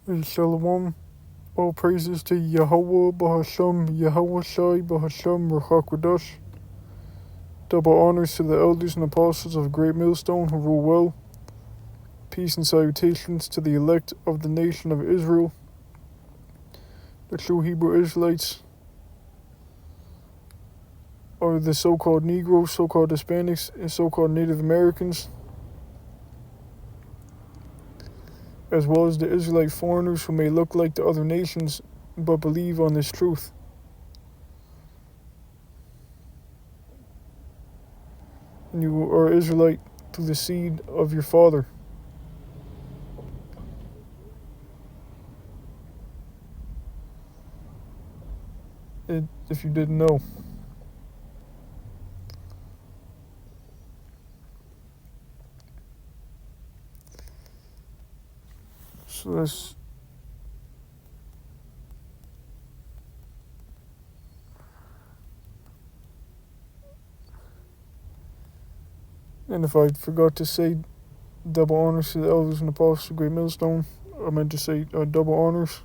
Shalom. All praises to Yahweh, Bahasham, Yahweh Shai, Bahasham, Ruach. Double honors to the elders and apostles of Great Millstone who rule well. Peace and salutations to the elect of the nation of Israel, the true Hebrew Israelites, or the so-called Negroes, so-called Hispanics, and so-called Native Americans, as well as the Israelite foreigners who may look like the other nations but believe on this truth. And you are Israelite through the seed of your father. If you didn't know. So that's and if I forgot to say double honors to the elders and apostles of Great Millstone, I meant to say double honors.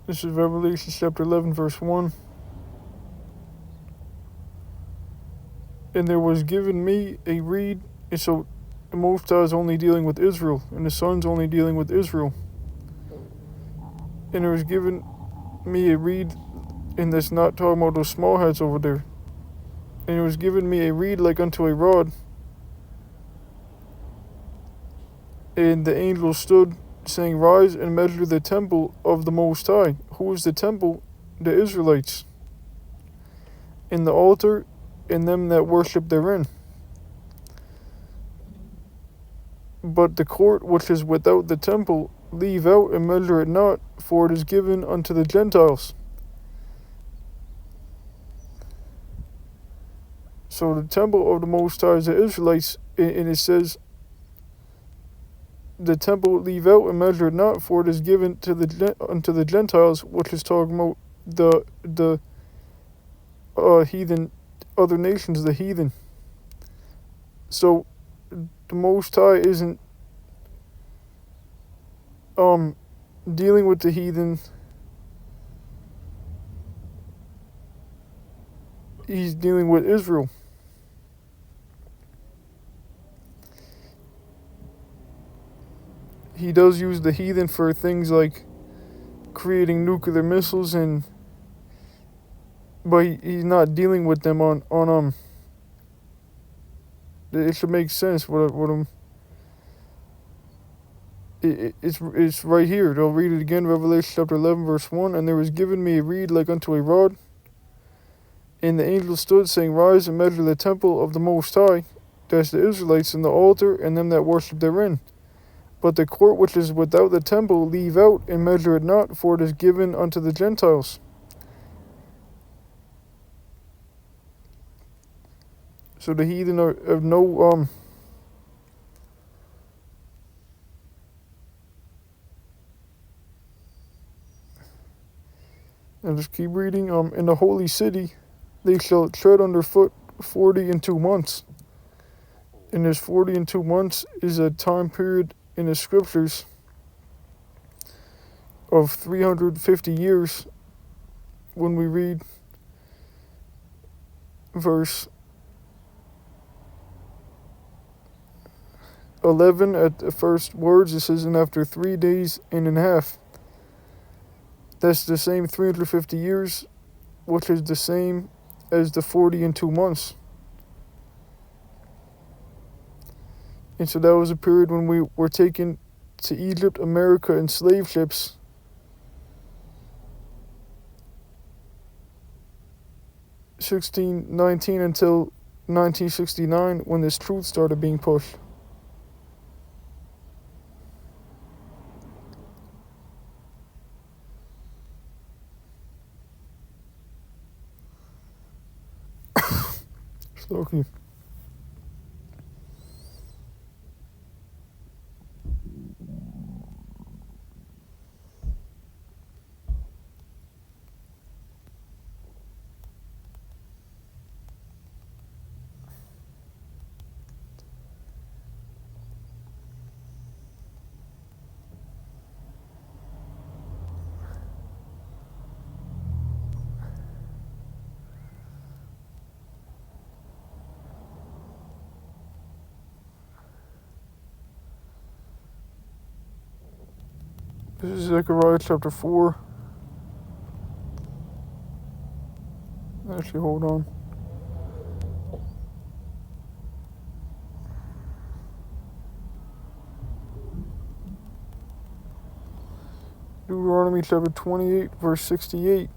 This is Revelation chapter 11, verse 1. And there was given me a reed, and so the Most High is only dealing with Israel, and the Son's only dealing with Israel. And there was given me a reed, and that's not talking about those small hats over there. And it was given me a reed like unto a rod. And the angel stood, saying, Rise and measure the temple of the Most High. Who is the temple? The Israelites. And the altar, and them that worship therein. But the court which is without the temple, leave out and measure it not, for it is given unto the Gentiles. So the temple of the Most High is the Israelites, and it says, the temple leave out and measure it not, for it is given to unto the Gentiles, which is talking about the heathen, other nations, the heathen. So the Most High isn't dealing with the heathen. He's dealing with Israel. He does use the heathen for things like creating nuclear missiles, but he's not dealing with them on it should make sense what I'm. It's right here. I'll read it again. Revelation chapter 11, verse 1. And there was given me a reed like unto a rod. And the angel stood, saying, Rise and measure the temple of the Most High, that's the Israelites, and the altar, and them that worship therein. But the court which is without the temple leave out, and measure it not, for it is given unto the Gentiles. So the heathen are of no I'll just keep reading. In the holy city, they shall tread underfoot 40 months. And this 40 months is a time period in the scriptures of 350 years. When we read verse 11 at the first words, it says, and after 3 days and a half. That's the same 350 years, which is the same as the 40 months. And so that was a period when we were taken to Egypt, America, in slave ships. (1619) until 1969, when this truth started being pushed. Okay. This is Zechariah chapter 4. Actually, hold on. Deuteronomy chapter 28, verse 68.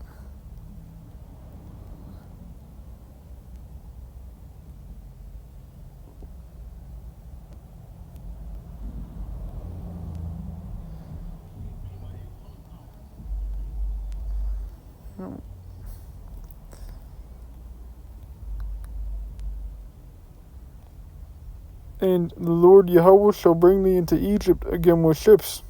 And the Lord Yahweh shall bring thee into Egypt again with ships.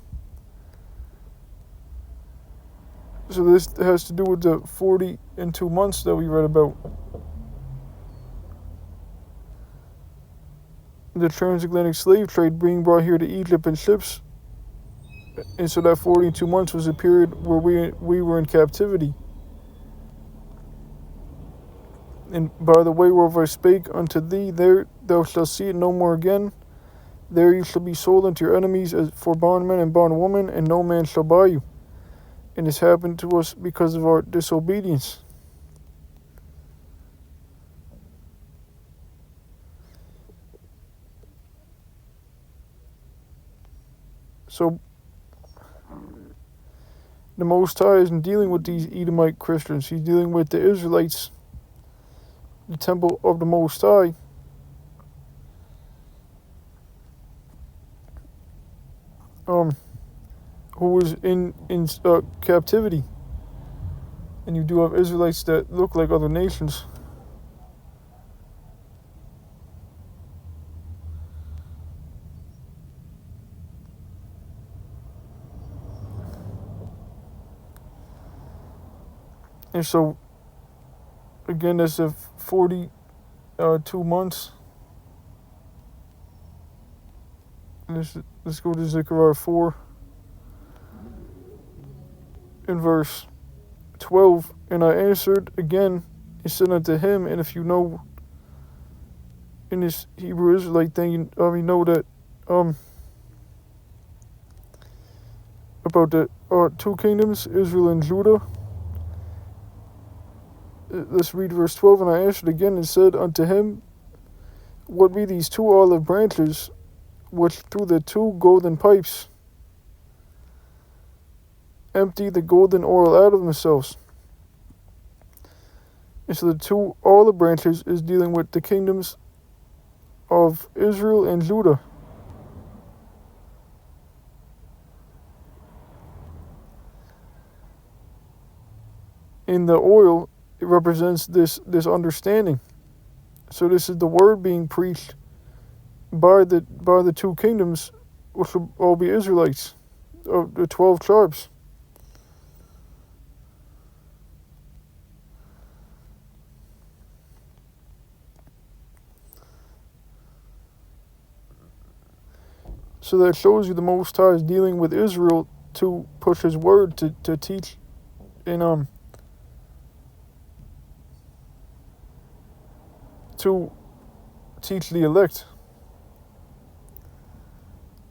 So this has to do with the 40 and 2 months that we read about. The transatlantic slave trade being brought here to Egypt in ships. And so that 40 and 2 months was a period where we were in captivity. And by the way whereof I spake unto thee, there thou shalt see it no more again. There you shall be sold unto your enemies as for bondmen and bondwomen, and no man shall buy you. And this happened to us because of our disobedience. So the Most High isn't dealing with these Edomite Christians. He's dealing with the Israelites, the temple of the Most High. Who was in captivity. And you do have Israelites that look like other nations. And so, again, that's a 42 months. Let's go to Zechariah 4 in verse 12. And I answered again and said unto him, and if you know in this Hebrew Israelite thing, you already know that about the two kingdoms, Israel and Judah. Let's read verse 12. And I answered again and said unto him, what be these two olive branches which through the two golden pipes empty the golden oil out of themselves? And so the two olive branches is dealing with the kingdoms of Israel and Judah. In the oil, it represents this understanding. So this is the word being preached by the two kingdoms, which will all be Israelites, of the 12 tribes. So that shows you the Most High is dealing with Israel to push His word to teach and to teach the elect,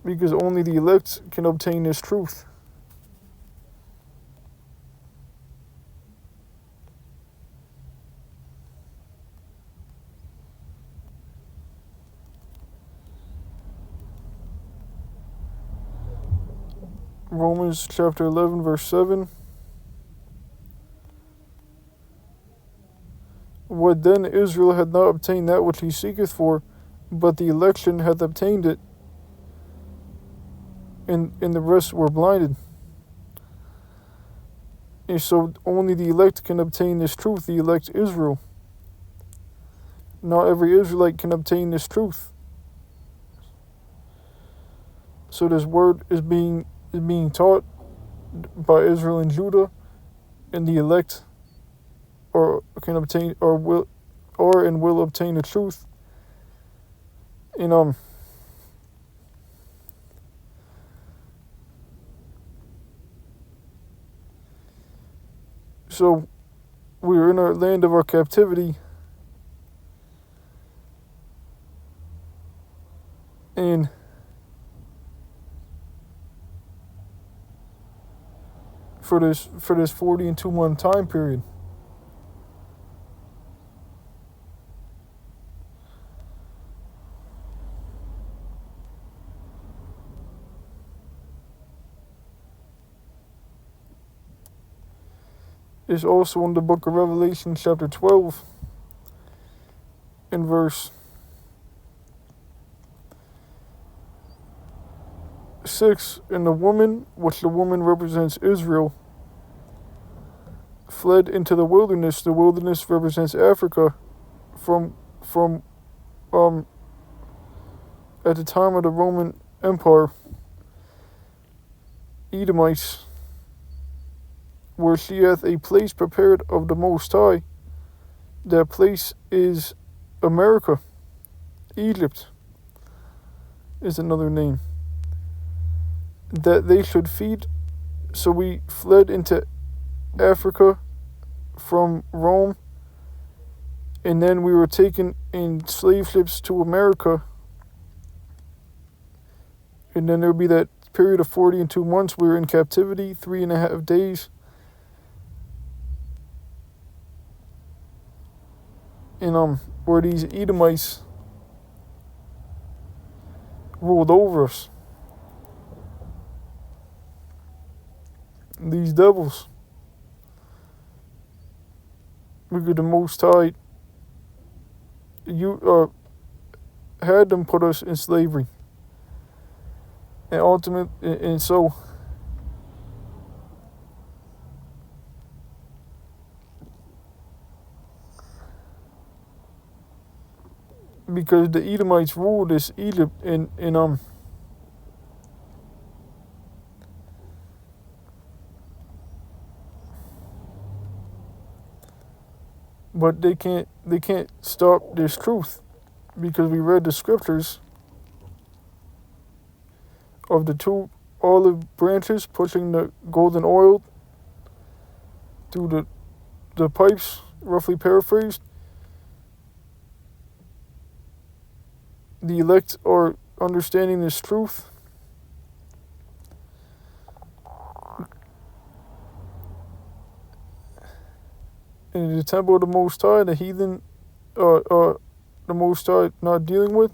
because only the elect can obtain this truth. Romans chapter 11 verse 7. What then? Israel had not obtained that which he seeketh for, but the election hath obtained it, and the rest were blinded. And so only the elect can obtain this truth, the elect Israel. Not every Israelite can obtain this truth. So this word is being taught by Israel and Judah, and the elect can obtain will obtain the truth. And so we are in our land of our captivity, and for this 40 and 2 month time period. Is also in the book of Revelation, chapter 12, in verse 6. And the woman, which the woman represents Israel, fled into the wilderness. The wilderness represents Africa from at the time of the Roman Empire, Edomites, where she hath a place prepared of the Most High. That place is America. Egypt is another name. That they should feed. So we fled into Africa from Rome, and then we were taken in slave ships to America. And then there would be that period of 40 and 2 months. We were in captivity, 3.5 days. And where these Edomites ruled over us. These devils. Because the Most High had them put us in slavery. And so because the Edomites ruled this Egypt but they can't stop this truth, because we read the scriptures of the 2 olive branches pushing the golden oil through the pipes, roughly paraphrased. The elect are understanding this truth. And in the temple of the Most High, the heathen, the Most High not dealing with.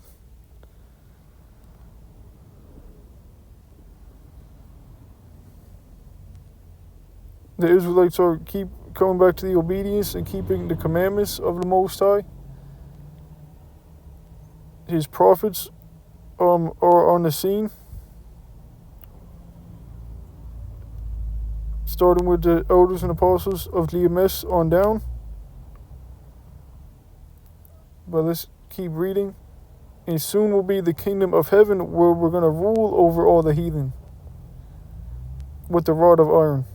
The Israelites are keep coming back to the obedience and keeping the commandments of the Most High. His prophets are on the scene, starting with the elders and apostles of GMS on down. But let's keep reading. And soon will be the kingdom of heaven, where we're going to rule over all the heathen with the rod of iron.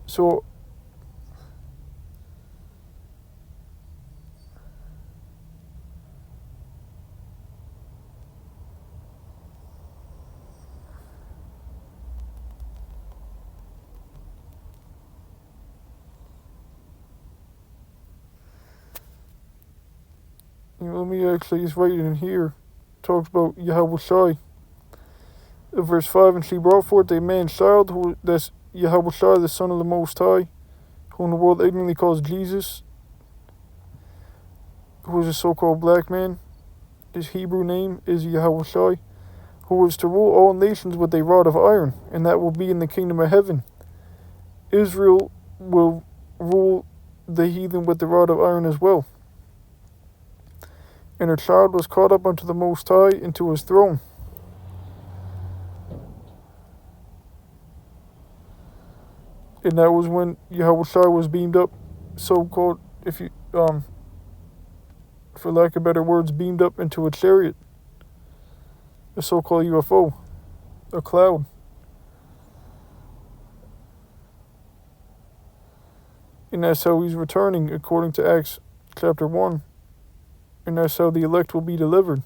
So let me actually, it's right in here. Talks about Yahweh Shai. Verse 5, and she brought forth a man child, that's Yahweh Shai, the Son of the Most High, whom the world ignorantly calls Jesus, who is a so-called black man. His Hebrew name is Yahweh Shai, who is to rule all nations with a rod of iron, and that will be in the kingdom of heaven. Israel will rule the heathen with the rod of iron as well. And her child was caught up unto the Most High into his throne. And that was when Yahweh Shai was beamed up, so-called, if you, for lack of better words, beamed up into a chariot, a so-called UFO, a cloud. And that's how he's returning, according to Acts chapter 1. And that's how the elect will be delivered.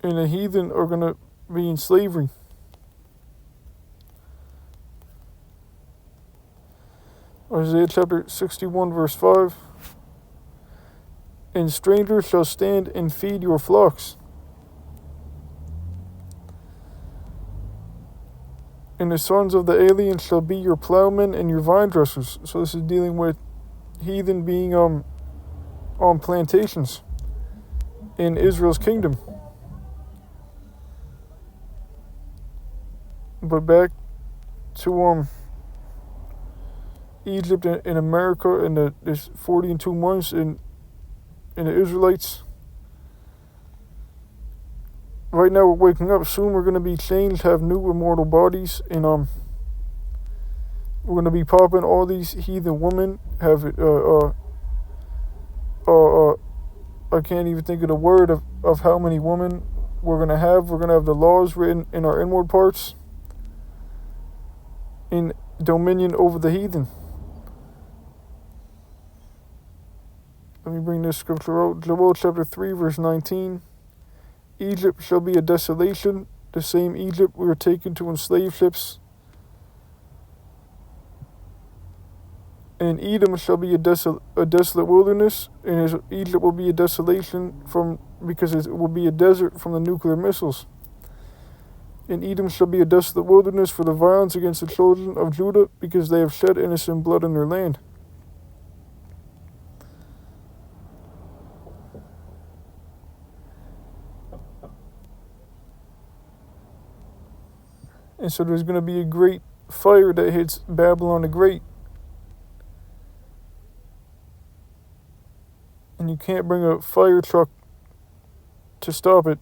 And the heathen are going to be in slavery. Isaiah chapter 61 verse 5. And strangers shall stand and feed your flocks. And the sons of the aliens shall be your plowmen and your vine dressers. So this is dealing with heathen being on plantations in Israel's kingdom. But back to Egypt and America and this 40 and 2 months in the Israelites. Right now we're waking up. Soon we're going to be changed, have new immortal bodies, and we're going to be popping all these heathen women. Have I can't even think of the word of how many women we're going to have. We're going to have the laws written in our inward parts in dominion over the heathen. Let me bring this scripture out. Joel chapter 3 verse 19. Egypt shall be a desolation, the same Egypt we were taken to enslave ships. And Edom shall be a desolate wilderness, and Egypt will be a desolation because it will be a desert from the nuclear missiles. And Edom shall be a desolate wilderness for the violence against the children of Judah, because they have shed innocent blood in their land. And so there's going to be a great fire that hits Babylon the Great. And you can't bring a fire truck to stop it.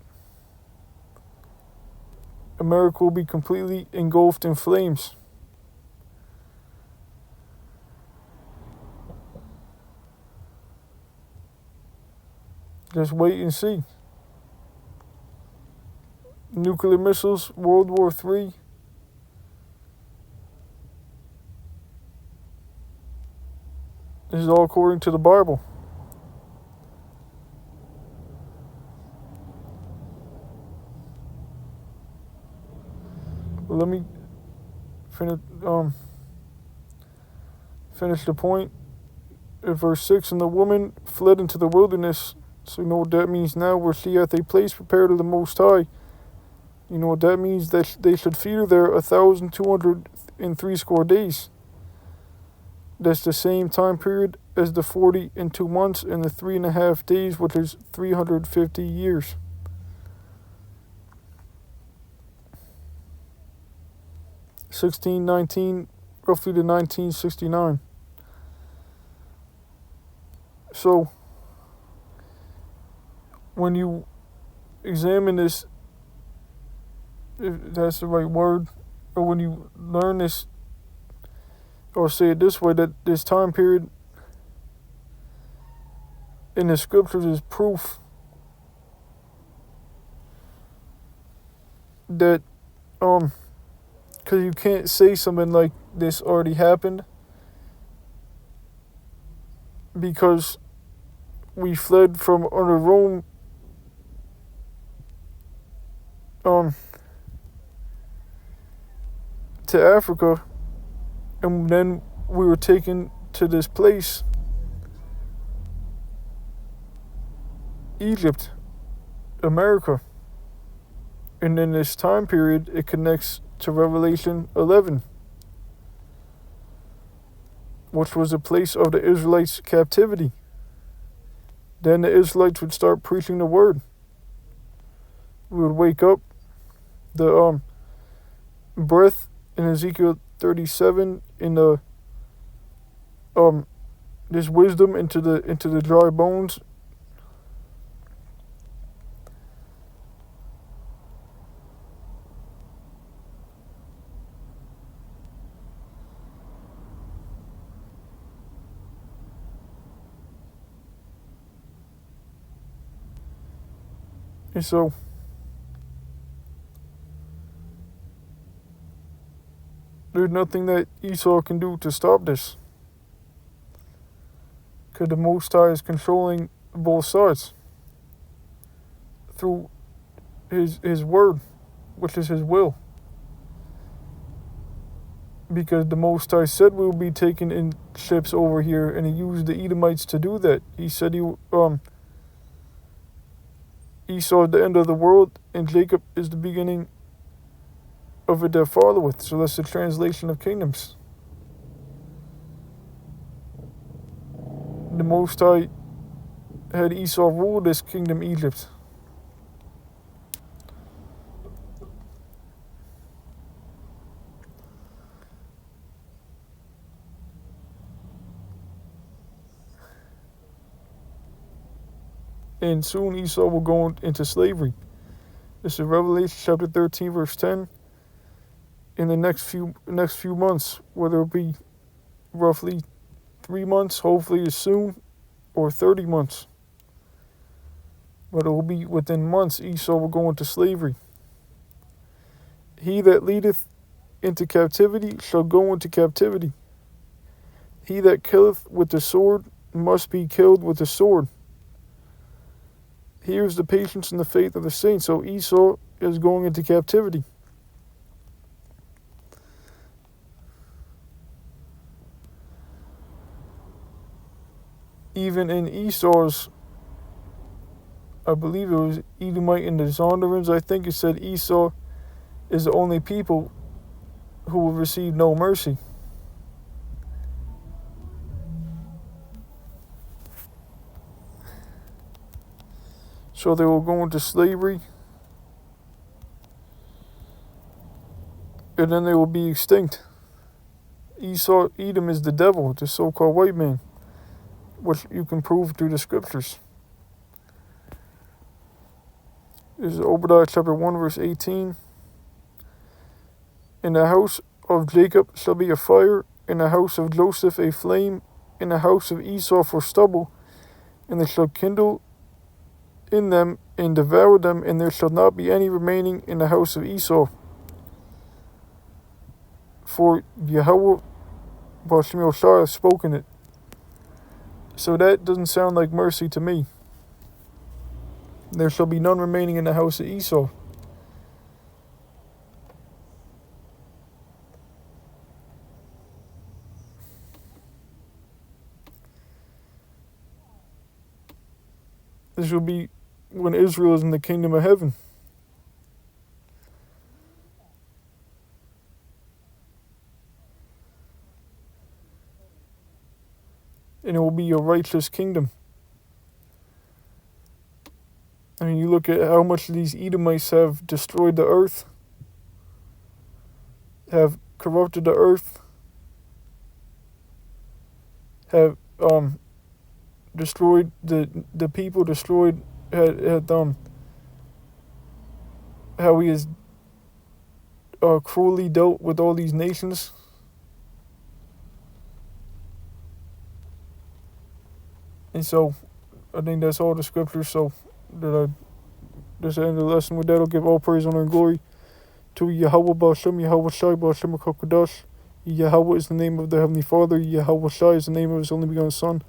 America will be completely engulfed in flames. Just wait and see. Nuclear missiles, World War III. This is all according to the Bible. Let me finish the point. At verse 6, and the woman fled into the wilderness. So you know what that means now, where she hath a place prepared of the Most High. You know what that means? That they should feed her there 1,260 days. That's the same time period as the 40 and 2 months and the 3.5 days, which is 350 years. (1619) roughly to 1969. So when you examine this, if that's the right word, or when you learn this, or say it this way, that this time period in the scriptures is proof that because you can't say something like this already happened, because we fled from under Rome to Africa, and then we were taken to this place, Egypt, America. And in this time period, it connects to Revelation 11, which was a place of the Israelites' captivity. Then the Israelites would start preaching the word. We would wake up. The breath in Ezekiel 37 in the this wisdom into the dry bones. And so there's nothing that Esau can do to stop this, because the Most High is controlling both sides through his word, which is his will. because the Most High said we will be taken in ships over here, and he used the Edomites to do that. He said Esau is the end of the world, and Jacob is the beginning of it that followeth. So that's the translation of kingdoms. The Most High had Esau rule this kingdom, Egypt. And soon Esau will go into slavery. This is Revelation chapter 13, verse 10. In the next few months, whether it be roughly 3 months, hopefully as soon, or 30 months. But it will be within months Esau will go into slavery. He that leadeth into captivity shall go into captivity. He that killeth with the sword must be killed with the sword. Here's the patience and the faith of the saints. So Esau is going into captivity. Even in Esau's, I believe it was Edomite and the Zonderans, I think it said Esau is the only people who will receive no mercy. So they will go into slavery, and then they will be extinct. Edom is the devil, the so-called white man, which you can prove through the scriptures. This is Obadiah chapter 1, verse 18. In the house of Jacob shall be a fire, in the house of Joseph a flame, in the house of Esau for stubble, and they shall kindle in them and devour them, and there shall not be any remaining in the house of Esau. For Yahweh Bashim Yoshai has spoken it. So that doesn't sound like mercy to me. There shall be none remaining in the house of Esau. This will be when Israel is in the kingdom of heaven. And it will be a righteous kingdom. I mean, you look at how much these Edomites have destroyed the earth, have corrupted the earth, have destroyed the people, had how he has cruelly dealt with all these nations. And so I think that's all the scriptures. So that this end of the lesson with that, I'll give all praise, honor, and glory to Yahweh Ba'ashem, Yahweh Shai Ba'ashem HaKadosh. Yahweh is the name of the Heavenly Father. Yahweh Shai is the name of His only begotten Son.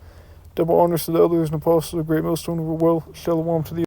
Double honors to the elders and apostles of the great millstone of the well. Shalom to the